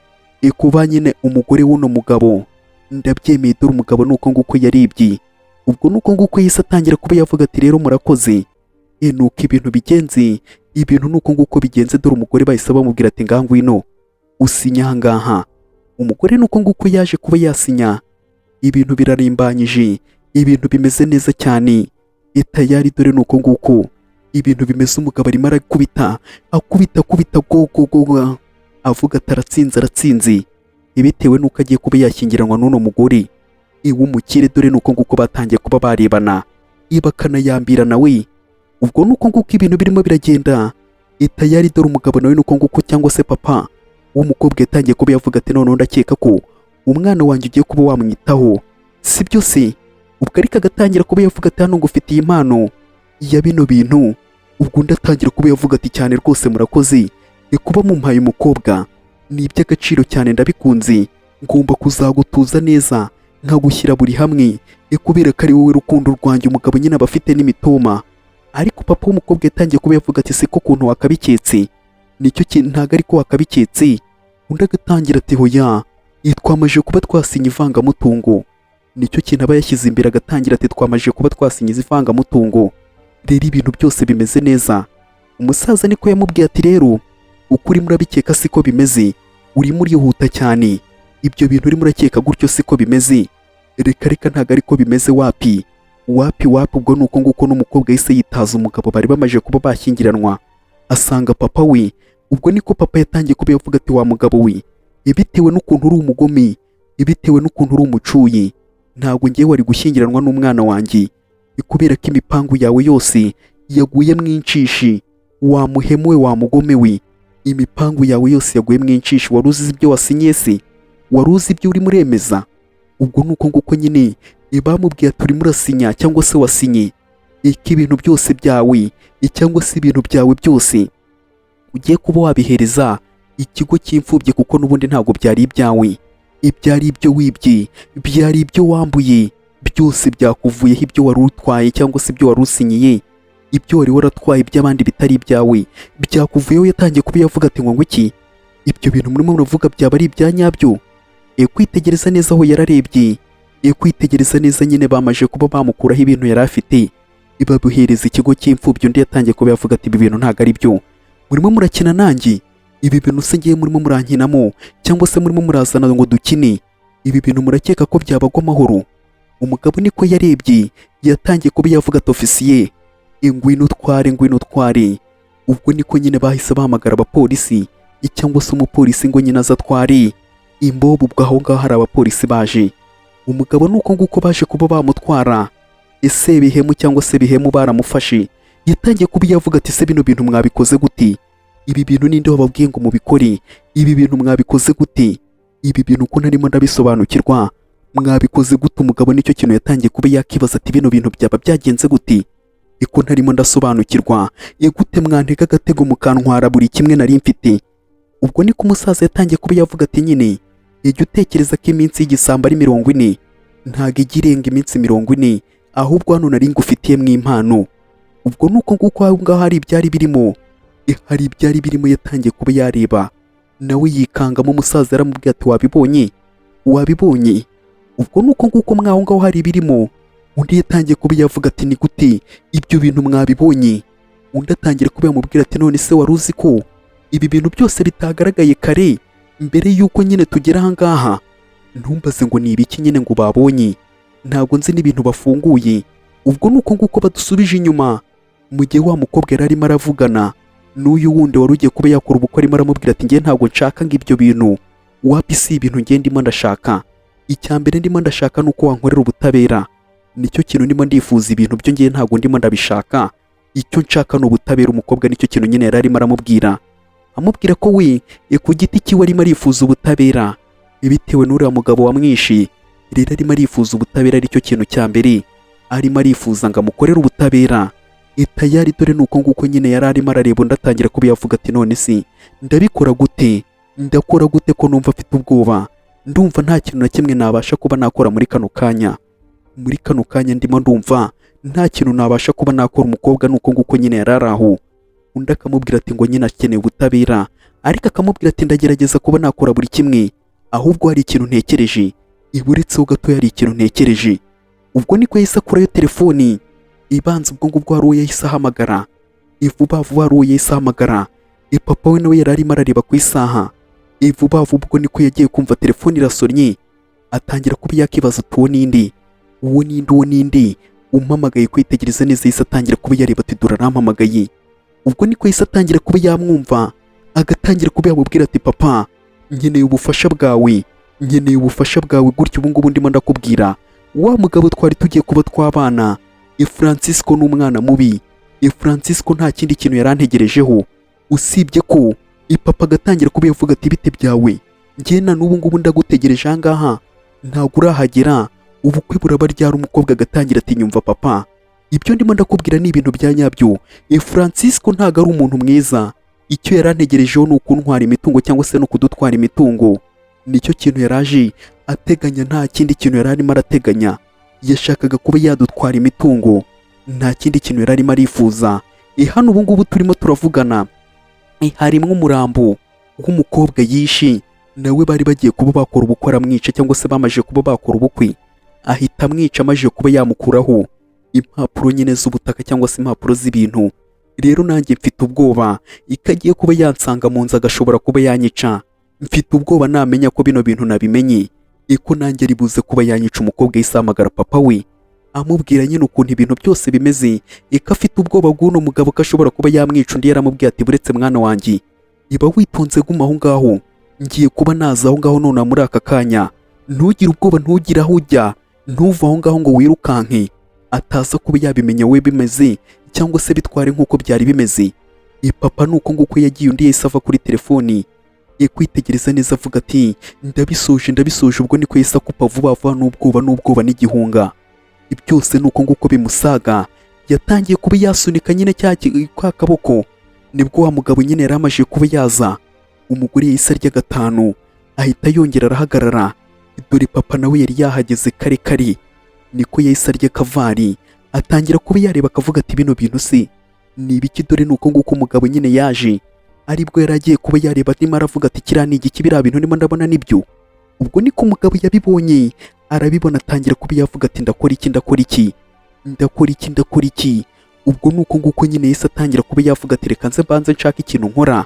S1: kuba nyine umugore w'uno mugabo ndabyemeye, dore umugabo nuko nguko yarebye, ubwo nuko nguko yahise atangira kuba yavuga ati rero murakoze, nuko ibintu bigenze, ibintu nuko nguko bigenze, dore umugore bahise bamubwira ati ngaha ngwino usinya aha ngaha, umugore nuko nguko yaje kuba yasinya, ibintu birarimbanyije, ibintu bimeze neza cyane, tayari dore nuko nguko ibintu bimeze umugabo arimo arakubita akubita gogogoga avuga ati aratsinze bitewe n'uko agiye kuba yashyingiranwa n'uno mugore w'umukire, dore nuko nguko batangiye kuba barebana bakanayambirana we. Ubwo nuko nguko ibintu birimo biragenda tayari, dore umugabo nawe nuko nguko cyangwa se papa w'umukobwa yatangiye kuba yavuga ati noneho ndakeka ko umwana wanjye ugiye kuba wamwitaho, si byo se? Ubwo ariko agatangira kuba yavuga ati hano ngufitiye impano ya bino bintu. Ubwo ndatangira kuba yavuga ati cyane rwose murakoze, kuba mumpaye umukobwa ni iby'agaciro cyane, ndabikunze, ngomba kuzagutuza neza nkagushyira buri hamwe kubera ko ari wowe rukundo rwanjye. Umugabo nyine aba afite n'imitoma, ariko papa w'umukobwa yatangiye kuba yavuga ati siko kuntu wakabiketse, nicyo kintu ntago ariko wakabiketse. Undi agatangira ati hoya, twamaje kuba twasinya ivangamutungo, nicyo kintu aba yashyize imbere, agatangira ati twamaje kuba twasinya ivangamutungo, rero ibintu byose bimeze neza. Umusaza niko yamubwiye ati rero ukuri murabikeka siko bimeze, urimo urihuta cyane, ibyo bintu urimo urakeka gutyo siko bimeze, reka ntago ariko bimeze, wapi. Ubwo nuko nguko n'umukobwa yahise yitaza umugabo bari bamaje kuba bashyingiranwa, asanga papa we. Ubwo niko papa yatangiye kuba yavuga ati wa mugabo we, bitewe n'ukuntu uri umugome, bitewe n'ukuntu uri umucuyi, ntabwo ngiye wari gushyingiranwa n'umwana wanjye, kubera ko imipangu yawe yose yaguye mwinshishi, wa muhemu we, wa mugome we, imipangu yawe yose yaguye mwinshishi. Wari uzi ibyo wasinye se? Wari uzi ibyo urimo uremeza? Ubwo nuko nguko nyine bamubwiye ati urimo urasinya cyangwa se wasinye ibintu byose byawe cyangwa se ibintu byawe byose ugiye kuba wabihereza ikigo cy'imfubyi, kuko n'ubundi ntabwo byari ibyawe, ibyari ibyo wibye, byari ibyo wambuye, byose byakuvuyeho, ibyo wari utwaye cyangwa se ibyo wari usinyiye, ibyo wari waratwaye iby'abandi bitari ibyawe byakuvuyeho. Yatangiye kuba yavuga ati ngo iki, ibyo bintu murimo muravuga byaba ari ibya nyabyo? Kwitegereza neza aho yararebye, kwitegereza neza nyine bamaje kuba bamukuraho ibintu yari afite, babuhereza ikigo cy'imfubyi. Undi yatangiye kuba yavuga ati ibi bintu ntabwo ari byo, murimo murakina nanjye, ibi bintu se ngiye murimo murankinamo cyangwa se murimo murazana ngo dukine, ibi bintu murakeka ko byabagwa amahoro? Umugabo niko yarebye, yatangiye kuba yavuga ati ofisiye, ngwino utware. Ubwo niko nyine bahise bahamagara abapolisi cyangwa se umupolisi ngo nyine aza atware imbobo. Ubwo aho ngaho hari abapolisi baje, umugabo nuko nguko baje kuba bamutwara. Ese bihemu cyangwa se bihemu baramufashe, yatangiye kuba yavuga ati se bino bintu mwabikoze gute? Ibi bintu ninde wababwiye ngo mubikore? Ibi bintu mwabikoze gute? Ibi bintu uko narimo ndabisobanukirwa, mwabikoze gute? Umugabo nicyo kintu yatangiye kuba yakibaza ati bino bintu byaba byagenze gute? Iko ntarimo ndasobanukirwa, gute mwantega agatego mukantwara buri kimwe nari mfite? Ubwo niko umusaza yatangiye kuba yavuga ati nyine ijya utekereza ko iminsi y'igisambo ari 40, ntago ijya irenga iminsi 40, ahubwo hano nari ngufitiye mw'impano. Ubwo nuko nguko aho ngaho hari ibyari birimo, yatangiye kuba yareba nawe yikangamo. Umusaza yaramubwiye ati wabibonye? Ubwo nuko nguko mwaho ngaho hari ibirimo. Undi yatangiye kuba yavuga ati ni gute ibyo bintu mwabibonye? Undi atangira kuba yamubwira ati none se wari uzi ko ibi bintu byose bitagaragaye kare mbere yuko nyine tugera aha ngaha? Ntumbaze ngo ni ibiki nyine ngo babonye, ntabwo nzi n'ibintu bafunguye. Ubwo nuko nguko badusubije inyuma, mu gihe wa mukobwa yari arimo aravugana n'uyu wundi wari ugiye kuba yakora ubukwe, arimo aramubwira ati ngiye ntabwo nshaka ngo ibyo bintu wapi, si ibintu ngiye ndimo ndashaka. Icya mbere ndimo ndashaka nuko wankorera ubutabera, nicyo kintu ndimo ndifuza. Ibintu byo ngiye ntabwo ndimo ndabishaka, icyo nshaka ni ubutabera. Umukobwa nicyo kintu nyine yari arimo aramubwira ko we ku giti cyiwe arimo arifuza ubutabera bitewe n'uriya mugabo wamwishe. Rero arimo arifuza ubutabera, aricyo kintu cya mbere arimo arifuza ngo amukorere ubutabera. Tayari dore nuko nguko nyine yari arimo arareba. Undi atangira kuba yavuga ati none se ndabikora gute? Ndakora gute ko numva afite ubwoba? Ndumva nta kintu na kimwe nabasha kuba nakora muri kano kanya ndimo ndumva nta kintu nabasha kuba nakora. Umukobwa nuko nguko nyine yari araho. Undi akamubwira ati ngo nyine akeneye ubutabera, ariko akamubwira ati ndagerageza kuba nakora buri kimwe, ahubwo hari ikintu ntekereje. Iburitseho gato hari ikintu ntekereje. Ubwo niko yahise akurayo telefoni ibanza. Ubwo ngubwo hari uwo yahise ahamagara, vuba hari uwo yahise ahamagara. Papa we nawe yari arimo arareba ku isaha. Vuba ubwo niko yagiye kumva telefoni irasonnye, atangira kuba yakibaza ati uwo ninde? umpamagaye kwitegereza neza yahise atangira kuba yareba ati dore arampamagaye. Ubwo niko yahise atangira kuba yamwumva, agatangira kuba yamubwira ati papa nkeneye ubufasha bwawe, nkeneye ubufasha bwawe gutyo ubu ngubu ndimo ndakubwira. Wa mugabo twari tugiye kuba twabana Francisco ni umwana mubi. Francisco nta kindi kintu yarantegerejeho usibye ko papa agatangira kuba yavuga ati bite byawe, njye na n'ubu ngubu ndagutegereje ahangaha ntabwo urahagera, ubukwe buraba ryari? Umukobwa agatangira ati nyumva papa, ibyo ndimo ndakubwira ni ibintu bya nyabyo. Francisco ntabwo ari umuntu mwiza, icyo yarantegerejeho ni ukuntwara imitungo cyangwa se no kudutwara imitungo. Nicyo kintu yaraje ateganya, nta kindi kintu yari arimo arateganya. Yashakaga kuba yadutwara imitungo, nta kindi kintu yari arimo arifuza. Hano ubu ngubu turimo turavugana harimo umurambo w'umukobwa yishe, nawe bari bagiye kuba bakora ubukwe aramwica, cyangwa se bamaze kuba bakora ubukwe ahita amwica amaze kuba yamukuraho impapuro nyine z'ubutaka cyangwa se impapuro z'ibintu. Rero nanjye mfite ubwoba ikagiye kuba yansanga mu nzu agashobora kuba yanyica. Mfite ubwoba namenya ko bino bintu nabimenye ko nanjye ari buze kuba yanyica. Umukobwa yahise ahamagara papa we amubwira nyine ukuntu ibintu byose bimeze, afite ubwoba bw'uno mugabo ko ashobora kuba yamwica. Undi yaramubwiye ati buretse mwana wanjye, iba witonze guma aho ngaho, ngiye kuba naza aho ngaho none muri aka kanya, ntugire ubwoba, ntugire aho ujya, ntuva aho ngaho ngo wirukanke ataza kuba yabimenya we bimeze cyangwa se bitware nk'uko byari bimeze. Papa nuko nguko yagiye. Undi yahise ava kuri telefoni kwitegereza neza avuga ati ndabisoje. Ubwo niko yahise akupa vuba vuba n'ubwoba n'igihunga. Byose nuko nguko bimusaga, yatangiye kuba yasunika nyine kwa kaboko. Nibwo wa mugabo nyine yari amaje kuba yaza. Umugore yahise arya gatanu ahita yongera arahagarara, dore papa nawe yari yahageze kare. Niko yahise arya kavari atangira kuba yareba akavuga ati bino bintu se ni ibiki? Dore nuko nguko umugabo nyine yaje, aribwo yari agiye kuba yareba ndimo aravuga ati kiriya ni igiki, biriya bintu ndimo ndabona nibyo. Ubwo niko umugabo yabibonye arabibona atangira kuba yavuga ati ndakora iki. Ubwo nuko nguko nyine yahise atangira kuba yavuga ati reka nze mbanze nshaka ikintu nkora.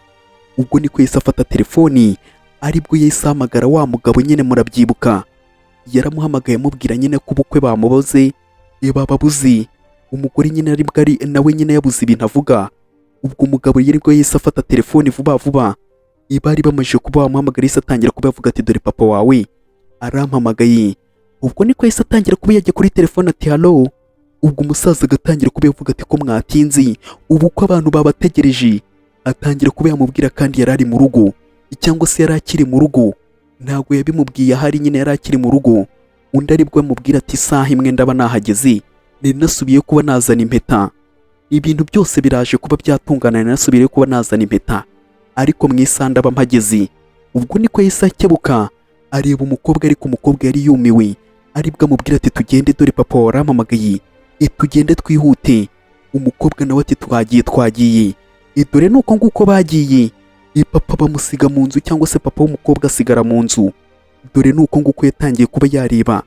S1: Ubwo niko yahise afata telefoni, aribwo yahise ahamagara wa mugabo nyine, murabyibuka yaramuhamagaye amubwira nyine ko ubukwe bamuboze bababuze. Umugore nyine aribwo nawe nyine yabuze ibintu avuga. Ubwo umugabo yaribwo yahise afata telefoni vuba vuba, bari bamaze kuba bamuhamagara yahise atangira kuba yavuga ati dore papa wawe arampamagaye. Ubwo niko yahise atangira kuba yajya kuri telefone ati halo. Ubwo umusaza agatangira kuba yavuga ati ko mwatinze, ubu ko abantu babategereje. Atangira kuba yamubwira kandi yari ari mu rugo cyangwa se yari akiri mu rugo, ntabwo yabimubwiye ahari nyine yari akiri mu rugo. Undi aribwo amubwira ati isaha imwe ndaba nahageze, nasubiye kuba nazana impeta, ibintu byose biraje kuba byatungana, nasubiye kuba nazana impeta, ariko mu isaha ndaba mpageze. Ubwo niko yahise akebuka areba umukobwa, ariko umukobwa yari yumiwe. Aribwo amubwira ati tugende, dore papa warampamagaye, tugende twihute. Umukobwa nawe ati twagiye. Dore nuko nguko bagiye. Papa bamusiga mu nzu, cyangwa se papa w'umukobwa asigara mu nzu. Dore nuko nguko yatangiye kuba yareba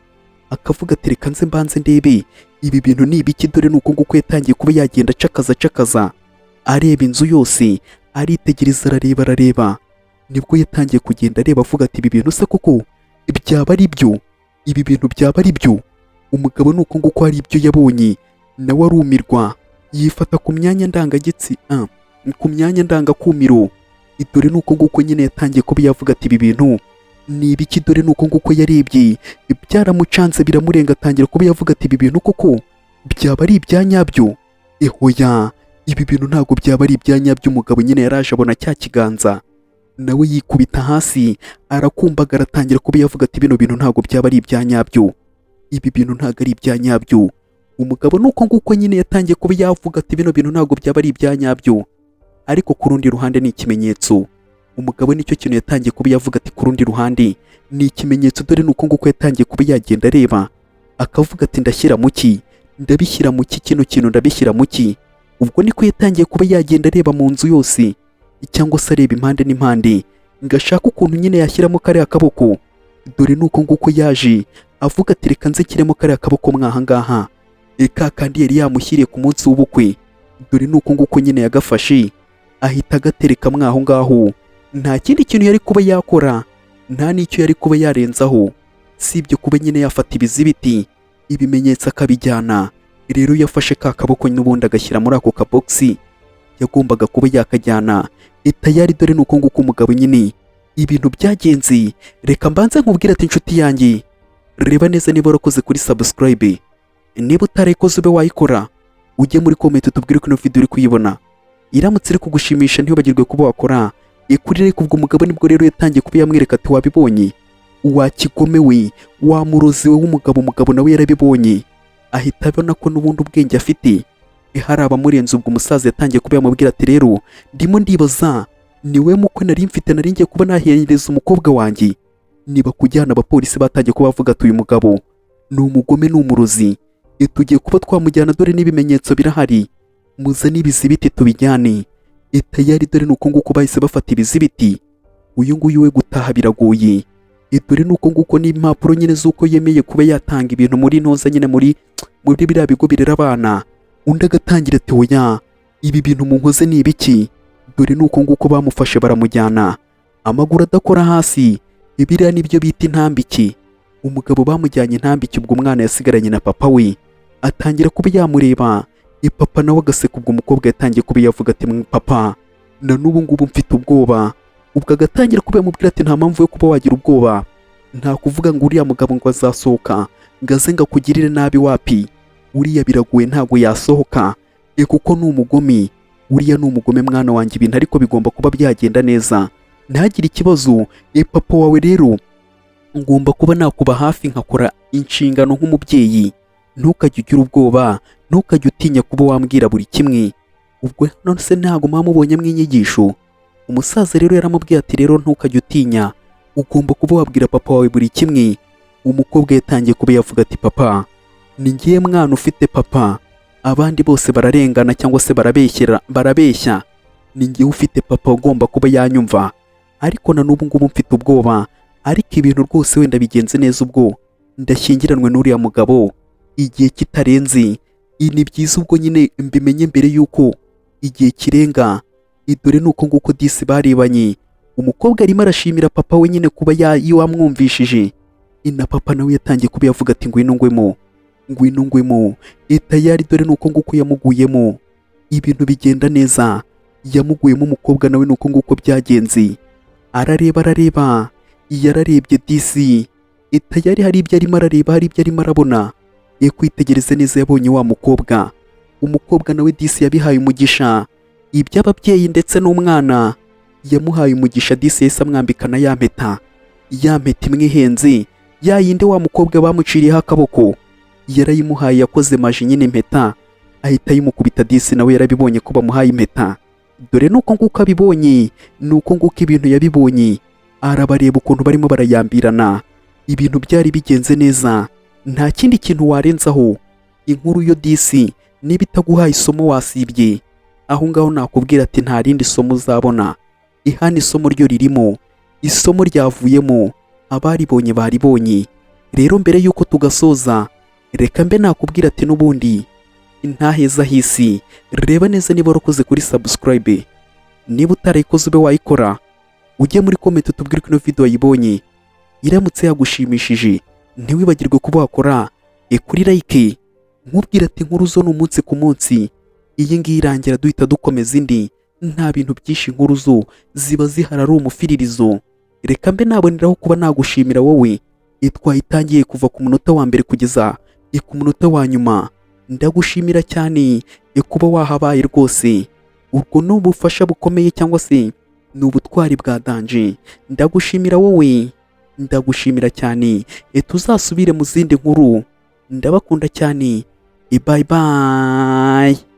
S1: akavuga ati reka nze mbanze ndebe ibi bintu ni ibiki. Dore nuko nguko yatangiye kuba yagenda acakaza areba inzu yose, aritegereza arareba. Nibwo yatangiye kugenda areba avuga ati ibi bintu se koko byaba ari byo, ibi bintu byaba ari byo. Umugabo nuko nguko hari ibyo yabonye, nawe arumirwa yifata ku myanya ku myanya ndangakumiro. Dore nuko nguko nyine yatangiye kuba yavuga ati ibi bintu ni ibiki. Dore nuko nguko yarebye byaramucanze biramurenga, atangira kuba yavuga ati ibi bintu koko byaba ari ibya nyabyo. Hoya, ibi bintu ntabwo byaba ari ibya nyabyo. Umugabo nyine yaraje abona cya kiganza, nawe yikubita hasi arakumbagara, atangira kuba yavuga ati bino bintu ntabwo byaba ari ibya nyabyo, ibi bintu ntabwo ari ibya nyabyo. Umugabo nuko nguko nyine yatangiye kuba yavuga ati bino bintu ntabwo byaba ari ibya nyabyo. Ariko ku rundi ruhande ni ikimenyetso. Umugabo nicyo kintu yatangiye kuba yavuga ati ku rundi ruhande ni ikimenyetso. Dore nuko nguko yatangiye kuba yagenda areba akavuga ati ndashyira mu ki kino kintu ndabishyira mu ki. Ubwo niko yatangiye kuba yagenda areba mu nzu yose, cyangwa se areba impande n'impande ngashaka ukuntu nyine yashyiramo kariya kaboko. Dore nuko nguko yaje avuga ati reka nze kiremo kariya kaboko mwahangaha, kandi yari yamushyiriye ku munsi w'ubukwe. Dore nuko nguko nyine yagafashe ahita agatereka mwaho ngaho. Nta kindi kintu yari kuba yakora, nta n'icyo yari kuba yarenzaho, sibyo kuba nyine yafata ibizibiti ibimenyetso akabijyana rero yafashe ka kaboko n'ubundi agashyira muri ako kabogisi yagombaga kuba yakajyana. Tayari dore nuko nguko umugabo nyine ibintu byagenze. Reka mbanze nkubwira ati inshuti yanjye, reba neza niba warakoze kuri subscribe, niba utarayikoze ube wayikora, ujye muri comment utubwire ko ino video uri kuyibona iramutse iri kugushimisha ntibagirwe kuba wakora kuri like. Ubwo umugabo nibwo rero yatangiye kuba yamwereka ati wabibonye, wakigomewe, wamurozi we w'umugabo. Umugabo nawe yarabibonye ahita abona ko n'ubundi ubwenge afite hari abamurenze. Ubwo umusaza yatangiye kuba yamubwira ati rero ndimo ndibaza niwe mukwe nari mfite, nari ngiye kuba nahereza umukobwa wanjye. Niba kujyana abapolisi batangiye kuba bavuga ati uyu mugabo ni umugome, ni umurozi, tugiye kuba twamujyana, dore n'ibimenyetso birahari, muzane ibizibiti tubijyane. Tayari dore nuko nguko bahise bafata ibizibiti. Uyu nguyu we gutaha biragoye. Dore nuko nguko n'impapuro nyine z'uko yemeye kuba yatanga ibintu muri ntoza nyine muri biriya bigo birera abana. Undi agatangira ati oya, ibi bintu munkoze ni ibiki? Dore nuko nguko bamufashe baramujyana, amaguru adakora hasi. Biriya nibyo bita intambike. Umugabo bamujyanye intambike. Ubwo umwana yasigaranye na papa we atangira kuba yamureba. Papa nawe agaseka. Ubwo umukobwa yatangiye kuba yavuga ati papa, na n'ubu ngubu mfite ubwoba. Ubwo agatangira kuba yamubwira ati nta mpamvu yo kuba wagira ubwoba, nta kuvuga ngo uriya mugabo ngo azasohoka ngo aze ngo akugirire nabi. Wapi, uriya biragoye ntabwo yasohoka kuko ni umugome. Uriya ni umugome mwana wanjye, ibintu ariko bigomba kuba byagenda neza, ntagire ikibazo. Papa wawe rero ngomba kuba nakuba hafi nkakora inshingano nk'umubyeyi. Ntukajye ugira ubwoba, ntukajye utinya kuba wambwira buri kimwe. Ubwo none se ntabwo mwamubonye mw'inyigisho? Umusaza rero yaramubwiye ati rero ntukajye utinya, ugomba kuba wabwira papa wawe buri kimwe. Umukobwa yatangiye kuba yavuga ati papa, ni ngiye mwana ufite papa, abandi bose bararengana cyangwa se barabeshya, ni ngiye ufite papa ugomba kuba yanyumva. Ariko na n'ubu ngubu mfite ubwoba, ariko ibintu rwose wenda bigenze neza ubwo ndashyingiranwe n'uriya mugabo igihe kitarenze. Ni byiza ubwo nyine mbimenye mbere yuko igihe kirenga. Dore nuko nguko disi barebanye. Umukobwa arimo arashimira papa we nyine kuba yamwumvishije. Na papa nawe yatangiye kuba yavuga ati ngwino ngwemo. Tayari dore nuko nguko yamuguyemo, ibintu bigenda neza. Yamuguyemo umukobwa nawe nuko nguko byagenze. Arareba, yararebye disi. Tayari hari ibyo arimo arareba, hari ibyo arimo arabona. Kwitegereza neza yabonye wa mukobwa. Umukobwa nawe disi yabihaye umugisha. Iby'ababyeyi ndetse n'umwana yamuhaye umugisha. Disi yahise amwambikana ya mpeta imwe ihenze, ya yindi wa mukobwa bamuciriyeho akaboko yarayimuhaye. Yakoze maji nyine impeta ahita yimukubita. Disi nawe yarabibonye ko bamuhaye impeta. Dore nuko nguko abibonye, nuko nguko ibintu yabibonye. Arabareba ukuntu barimo barayambirana. Ibintu byari bigenze neza, nta kindi kintu warenzaho. Inkuru yo disi niba itaguhaye isomo wasibye. Aho ngaho nakubwira ati nta rindi somo uzabona. Ihana isomo ryo ririmo, isomo ryavuyemo, abaribonye baribonye. Rero mbere yuko tugasoza, reka mbe nakubwira ati n'ubundi intaheza hisi. Reba neza niba warakoze kuri subscribe, niba utarayikoze ube wayikora, ujye muri comment utubwire ko ino video wayibonye iramutse yagushimishije. Ntiwibagirwe kuba wakora kuri like. Nkubwira ati inkuru zo n'umunsi ku munsi. Iyi ngiyi irangira duhita dukomeza indi. Nta bintu byinshi, inkuru zo ziba zihara ari umufiririzo. Reka mbe naboneraho kuba nagushimira wowe twayitangiye kuva ku munota wa mbere kugeza ku munota wa nyuma. Ndagushimira cyane kuba wahabaye rwose. Urwo ni ubufasha bukomeye cyangwa se ni ubutwari bwa danje. Ndagushimira wowe, ndagushimira cyane. Tuzasubire mu zindi nkuru. Ndabakunda cyane. Bye bye.